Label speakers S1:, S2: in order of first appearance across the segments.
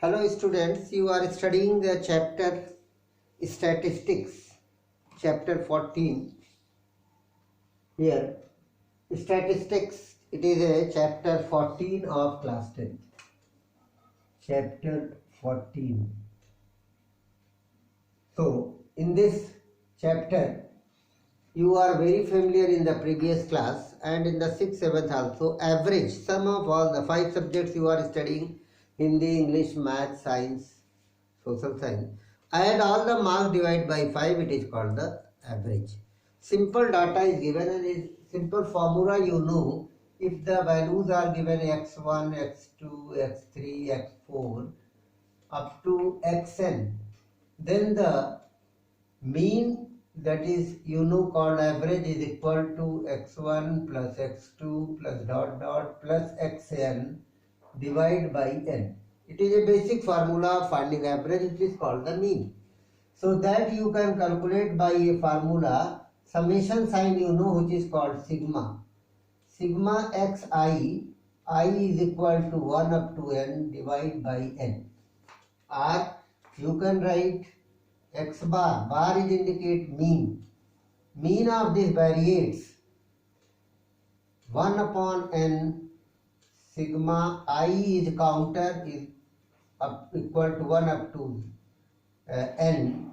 S1: Hello students, you are studying the chapter Statistics, chapter 14. Here, Statistics, it is a chapter 14 of class 10. Chapter 14. So, in this chapter, you are very familiar in the previous class and in the 6th, 7th also. Average, sum of all the 5 subjects you are studying, Hindi, English, Math, Science, Social Science. Add all the marks divided by 5, it is called the average. Simple data is given and is simple formula you know. If the values are given x1, x2, x3, x4 up to xn, then the mean, that is called average, is equal to x1 plus x2 plus dot dot plus xn divided by n. It is a basic formula of finding average. It is called the mean. So that you can calculate by a formula, summation sign which is called sigma. Sigma xi, I is equal to 1 up to n divided by n. Or you can write x bar, bar is indicate mean. Mean of this variates 1 upon n, sigma I is counter is equal to 1 up to n,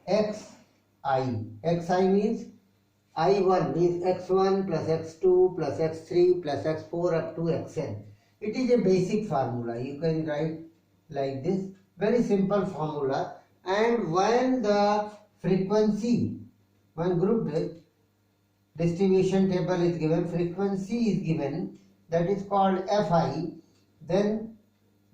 S1: xi means I1 means x1 plus x2 plus x3 plus x4 up to xn. It is a basic formula. You can write like this, very simple formula. And when the frequency, when group distribution table is given, frequency is given, that is called fi, then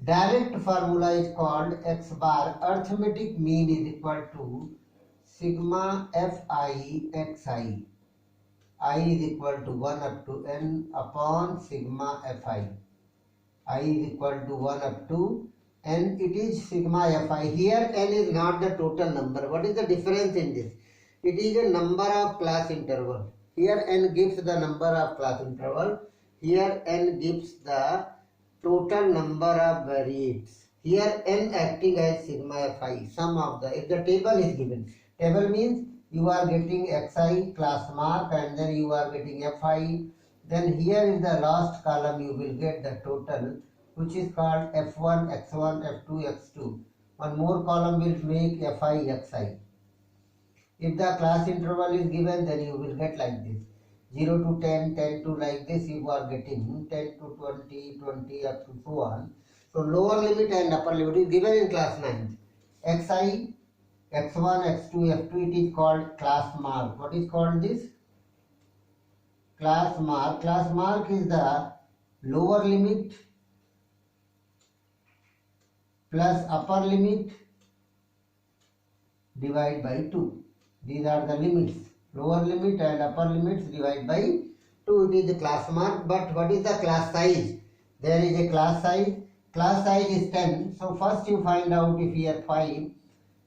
S1: direct formula is called x bar. Arithmetic mean is equal to sigma fi xi. I is equal to 1 up to n upon sigma fi. I is equal to 1 up to n. It is sigma fi. Here n is not the total number. What is the difference in this? It is a number of class interval. Here n gives the number of class interval. Here n gives the total number of variates. Here n acting as sigma fi, sum of the, if the table is given. Table means you are getting xi class mark and then you are getting fi. Then here is the last column, you will get the total, which is called f1, x1, f2, x2. One more column will make fi, xi. If the class interval is given, then you will get like this. 0 to 10, 10 to like this, you are getting 10 to 20, 20 up to so on. So lower limit and upper limit is given in class 9. xi, x1, x2, f2, it is called class mark. What is called this? Class mark. Class mark is the lower limit plus upper limit divided by 2. These are the limits. Lower limit and upper limits divided by 2. It is the class mark. But what is the class size? There is a class size. Class size is 10. So first you find out if here 5,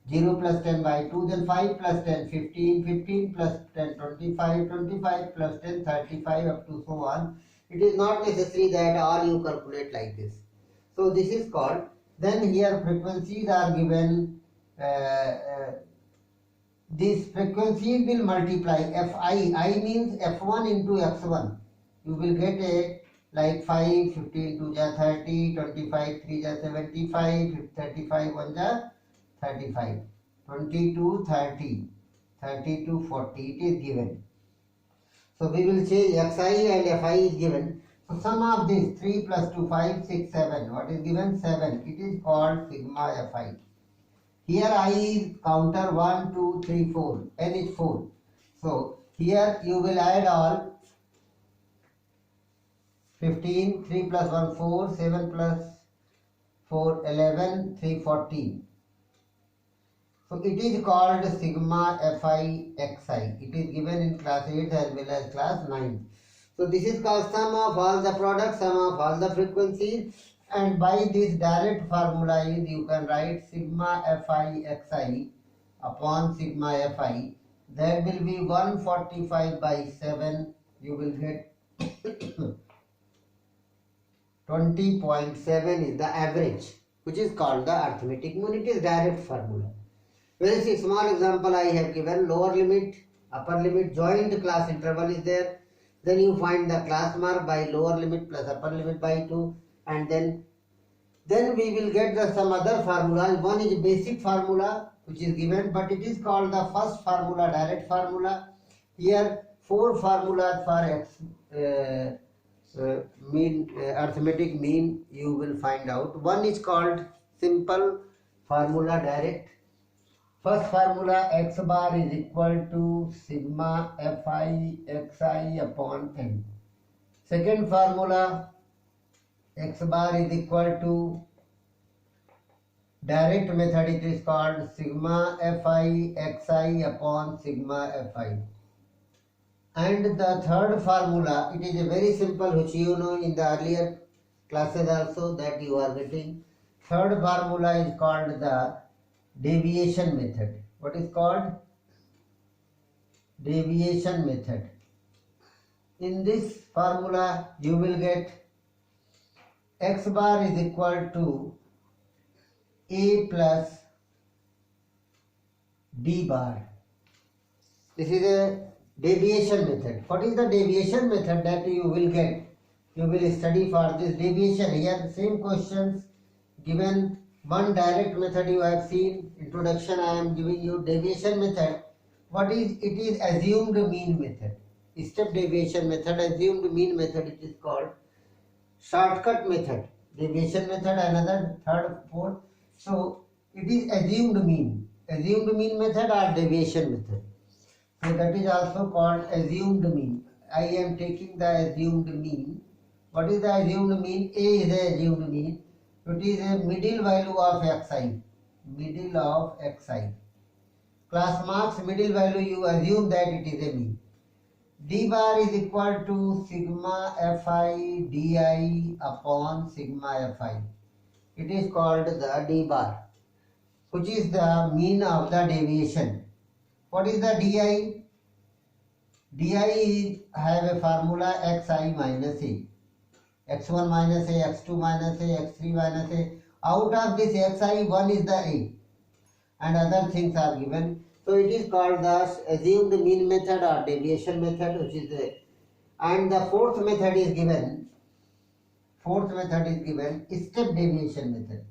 S1: 0 plus 10 by 2, then 5 plus 10, 15, 15 plus 10, 25, 25 plus 10, 35 up to so on. It is not necessary that all you calculate like this. So this is called, then here frequencies are given, these frequencies will multiply fi, I means f1 into x1. You will get a like 5, 15 2 ja 30, 25 3 ja 75, 35 1 ja 35, 22 30, 32 40, it is given. So we will change xi and fi is given. So sum of this 3 plus 2 5 6 7. What is given? 7. It is called sigma fi. Here I is counter 1 2 3 4. N is 4. So here you will add all 15, 3 plus 1 4, 7 plus 4 11, 3 14. So it is called sigma fi xi. It is given in class 8 as well as class 9. So this is called sum of all the products, sum of all the frequencies, and by this direct formula is you can write sigma fi xi upon sigma fi. That will be 145 by 7. You will get 20.7 is the average, which is called the arithmetic mean. It is direct formula. Very small example I have given. Lower limit, upper limit, joint class interval is there. Then you find the class mark by lower limit plus upper limit by 2, and then we will get some other formulas. One is basic formula which is given, but it is called the first formula, direct formula. Here 4 formulas for arithmetic mean you will find out. One is called simple formula direct. First formula, x bar is equal to sigma fi xi upon n. Second formula, x bar is equal to, direct method, it is called sigma fi xi upon sigma fi. And the third formula, it is a very simple, which you know in the earlier classes also that you are getting. Third formula is called the deviation method. What is called? Deviation method. In this formula you will get x bar is equal to a plus d bar. This is a deviation method. What is the deviation method that you will get? You will study for this deviation. Here same questions given. One direct method you have seen. Introduction I am giving you. Deviation method. What is it? Is assumed mean method. Step deviation method, assumed mean method, it is called. Shortcut method, deviation method, another, third, fourth. So it is assumed mean method or deviation method. So that is also called assumed mean. I am taking the assumed mean. What is the assumed mean? A is the assumed mean. It is a middle value of xi. Middle of xi. Class marks middle value, you assume that it is a mean. D bar is equal to sigma fi di upon sigma fi. It is called the D bar, which is the mean of the deviation. What is the di? Di have a formula xi minus a. x1 minus a, x2 minus a, x3 minus a. Out of this xi, one is the a, and other things are given. So it is called the assumed mean method or deviation method, which is the, and the fourth method is given. Step deviation method.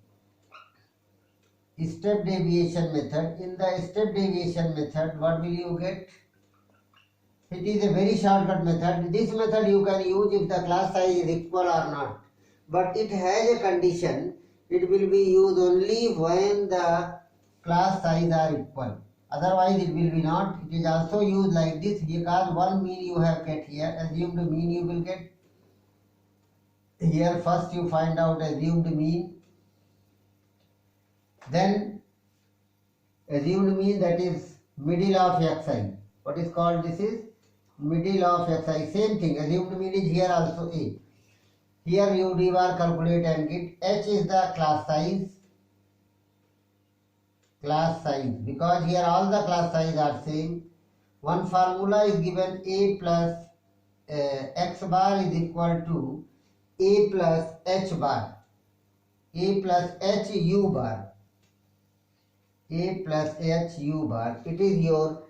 S1: Step deviation method. In the step deviation method, what will you get? It is a very shortcut method. This method you can use if the class size is equal or not. But it has a condition. It will be used only when the class size are equal. Otherwise it will be not. It is also used like this because one mean you have get here. Assumed mean you will get here. First you find out assumed mean. Then assumed mean, that is middle of xi. What is called? This is middle of xi. Same thing. Assumed mean is here also a. Here you d bar calculate and get. H is the class size. Because here all the class size are same. One formula is given, a plus x bar is equal to a plus h bar. A plus h u bar. A plus h u bar. It is your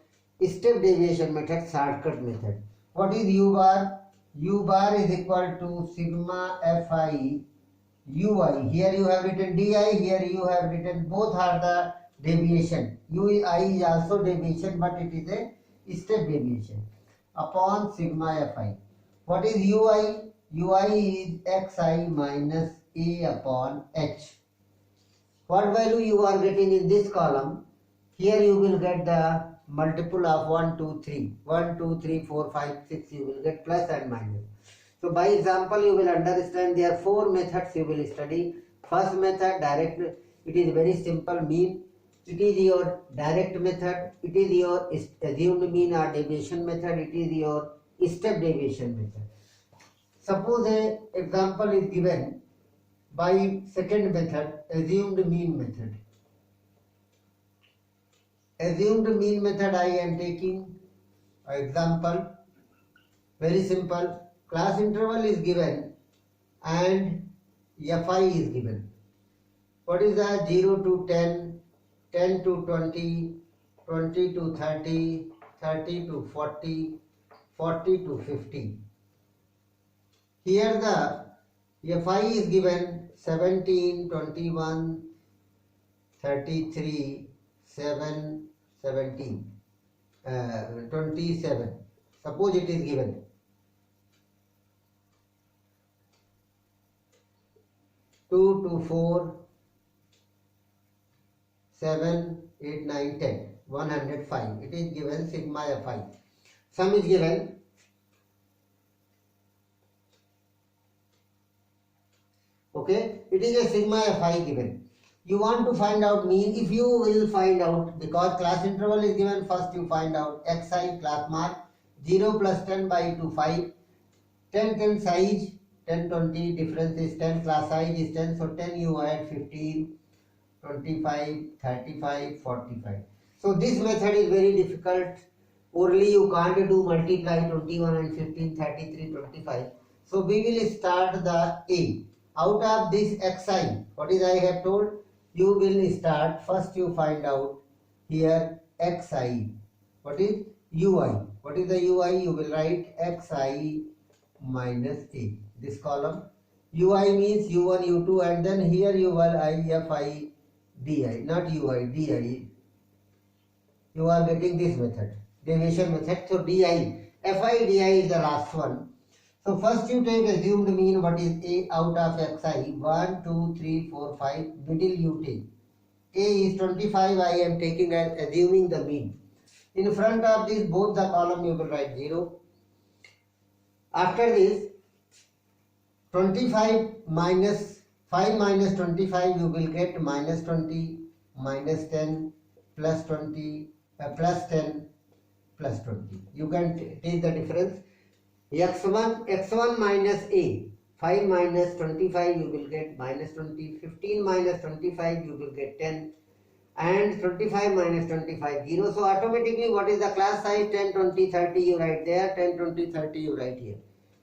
S1: step deviation method, shortcut method. What is u bar? U bar is equal to sigma fi ui. Here you have written di, here you have written, both are the deviation. Ui is also deviation, but it is a step deviation, upon sigma fi. What is ui? Ui is xi minus a upon h. What value you are getting in this column? Here you will get the multiple of 1, 2, 3. 1, 2, 3, 4, 5, 6 you will get plus and minus. So by example you will understand there are 4 methods you will study. First method, direct. It is very simple, mean. It is your direct method. It is your assumed mean or deviation method. It is your step deviation method. Suppose a example is given by second method, assumed mean method. Assumed mean method I am taking example. Very simple. Class interval is given and Fi is given. What is the 0 to 10, 10 to 20, 20 to 30, 30 to 40, 40 to 50. Here the Fi is given 17, 21, 33, 7, 17, 27. Suppose it is given. Two to 4, 7, 8, 9, 10, 105. It is given sigma Fi. Sum is given. Okay, it is a sigma Fi given. You want to find out mean. If you will find out, because class interval is given, first you find out xi class mark 0 plus 10 by 2 5, 10 10 size 10 20, difference is 10, class size is 10, so 10 you add 15, 25, 35, 45. So this method is very difficult. Orally you can't do multiply 21 and 15, 33, 25. So we will start the A. Out of this xi, what is I have told? You will start, first you find out here xi. What is ui? What is the ui? You will write xi minus A. This column. Ui means u1, u2, and then here you will fi di, not ui, di. You are getting this method, derivation method. So di, fi di is the last one. So first you take assumed mean. What is A out of xi? 1, 2, 3, 4, 5. Middle you take. A is 25. I am taking as assuming the mean. In front of this, both the column you will write 0. After this, 25 minus 5 minus 25, you will get minus 20, minus 10, plus 20, plus 10, plus 20. You can take the difference. x1 minus A, 5 minus 25 you will get minus 20, 15 minus 25 you will get 10, and 25 minus 25 0. So automatically what is the class size? 10, 20, 30 you write there, 10, 20, 30 you write here.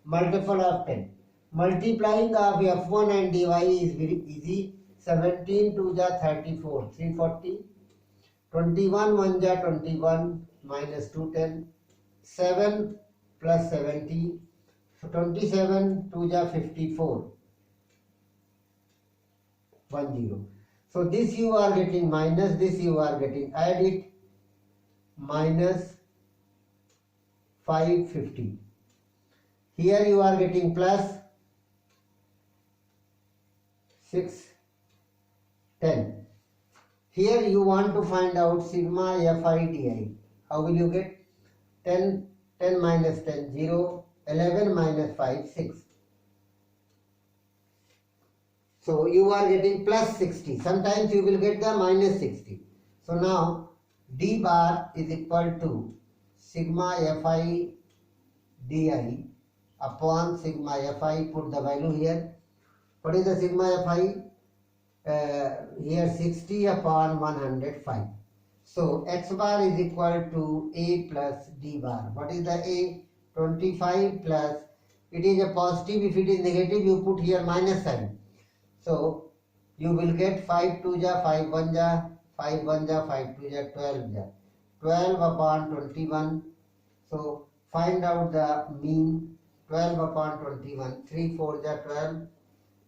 S1: Multiple of 10. Multiplying of f1 and dy is very easy. 17 to the 34, 340. 21 1 ja 21 minus 210. 7 plus 70, so 27 2 ja 54, 10. So this you are getting minus, this you are getting, add it, minus 550. Here you are getting plus 610. Here you want to find out sigma fi di. How will you get? 10 minus 10, 0, 11 minus 5, 6. So you are getting plus 60. Sometimes you will get the minus 60. So now d bar is equal to sigma fi di upon sigma fi. Put the value here. What is the sigma fi? Here 60 upon 105. So x bar is equal to A plus d bar. What is the A? 25 plus, it is a positive. If it is negative, you put here minus sign. So you will get 5 2 ja 5 1 ja 5 1 ja 5 2 ja 12 ja 12 upon 21. So find out the mean. 12 upon 21, 3 4 ja 12,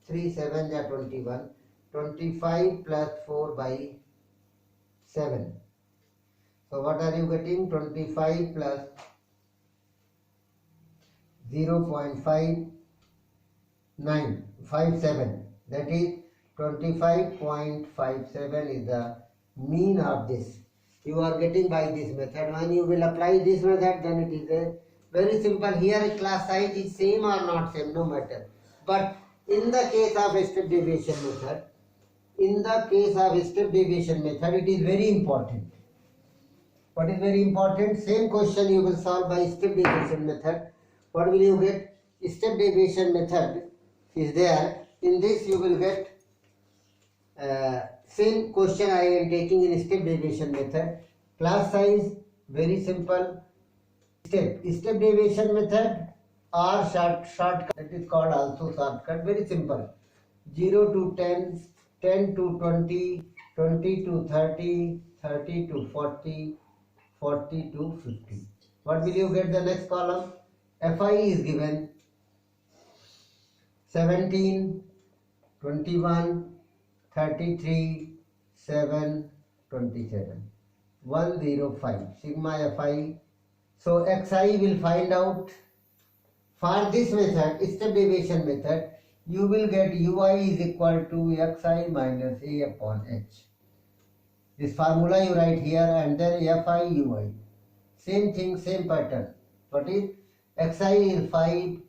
S1: 3 7 ja 21, 25 plus 4 by 7. So what are you getting? 25 plus 0.5957. That is 25.57 is the mean of this. You are getting by this method. When you will apply this method, then it is a very simple. Here class size is same or not same, no matter. But in the case of step deviation method, it is very important. What is very important? Same question you will solve by step deviation method. What will you get? Step deviation method is there. In this you will get same question I am taking in step deviation method. Class size, very simple. Step deviation method or shortcut, that is called also shortcut, very simple. 0 to 10, 10 to 20, 20 to 30, 30 to 40, 40 to 50. What will you get the next column? Fi is given 17, 21, 33, 7, 27. 105 sigma Fi. So Xi will find out. For this method, step deviation method, you will get Ui is equal to Xi minus A upon H. This formula you write here and then Fi Ui. Same thing, same pattern. What is Xi is 5,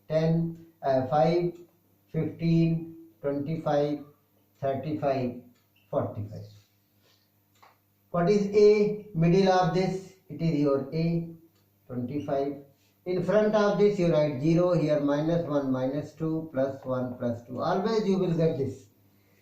S1: 10, 5, 15, 25, 35, 45. What is A? Middle of this, it is your A, 25. In front of this you write 0 here, minus 1, minus 2, plus 1, plus 2. Always you will get this.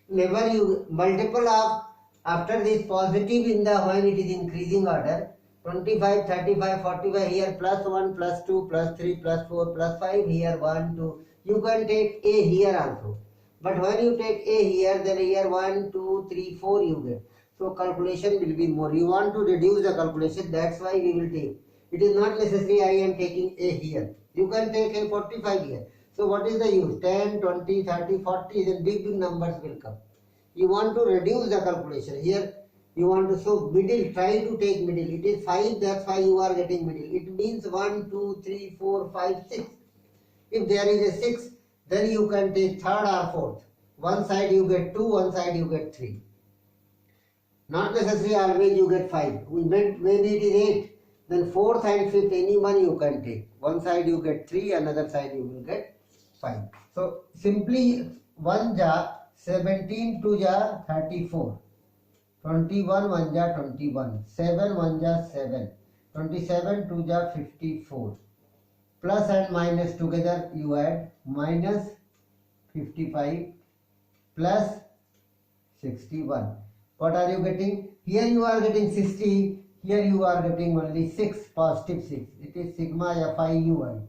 S1: Never you multiple of after this positive in the when it is increasing order. 25, 35, 45 here, plus 1, plus 2, plus 3, plus 4, plus 5 here, 1, 2. You can take A here also. But when you take A here, then here 1, 2, 3, 4 you get. So calculation will be more. You want to reduce the calculation, that's why we will take. It is not necessary I am taking A here. You can take A 45 here. So what is the use? 10, 20, 30, 40, then big numbers will come. You want to reduce the calculation. Here you want to, so middle, try to take middle. It is 5, that's why you are getting middle. It means 1, 2, 3, 4, 5, 6. If there is a 6, then you can take third or fourth. One side you get 2, one side you get 3. Not necessary always you get 5. Maybe it is 8. Then fourth and fifth, any one you can take. One side you get 3, another side you will get 5. So simply 1 ja 17 2 ja 34. 21 1 ja 21. 7 1 ja 7. 27 2 ja 54. Plus and minus together you add minus 55 plus 61. What are you getting? Here you are getting 60. Here you are getting only 6, positive 6. It is sigma Fi Ui.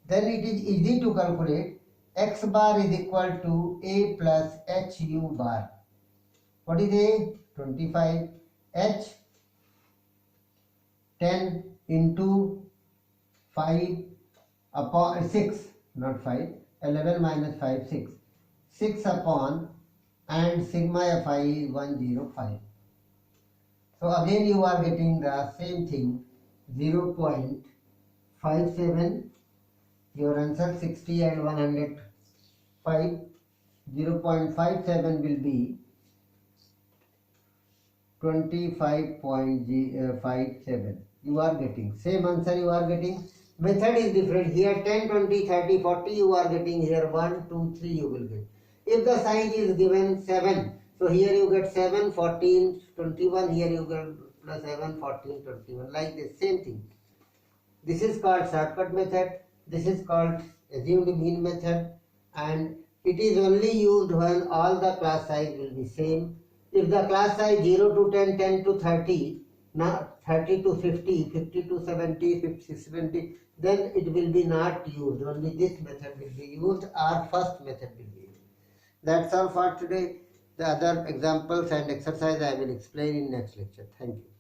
S1: Then it is easy to calculate. X bar is equal to A plus HU bar. What is A? 25. H 10 into 5 upon 6, not 5. 11 minus 5, 6. 6 upon and sigma Fi is 105. So again you are getting the same thing, 0.57, your answer 60 and 105, 0.57 will be 25.57. You are getting, same answer you are getting, method is different, here 10, 20, 30, 40 you are getting, here 1, 2, 3 you will get. If the size is given 7, so here you get 7, 14, 21, here you get plus 7, 14, 21, like this, same thing. This is called shortcut method, this is called assumed mean method, and it is only used when all the class size will be same. If the class size 0 to 10, 10 to 30, not 30 to 50, 50 to 70, 50 to 70, then it will be not used, only this method will be used or first method will be used. That's all for today. The other examples and exercise I will explain in next lecture. Thank you.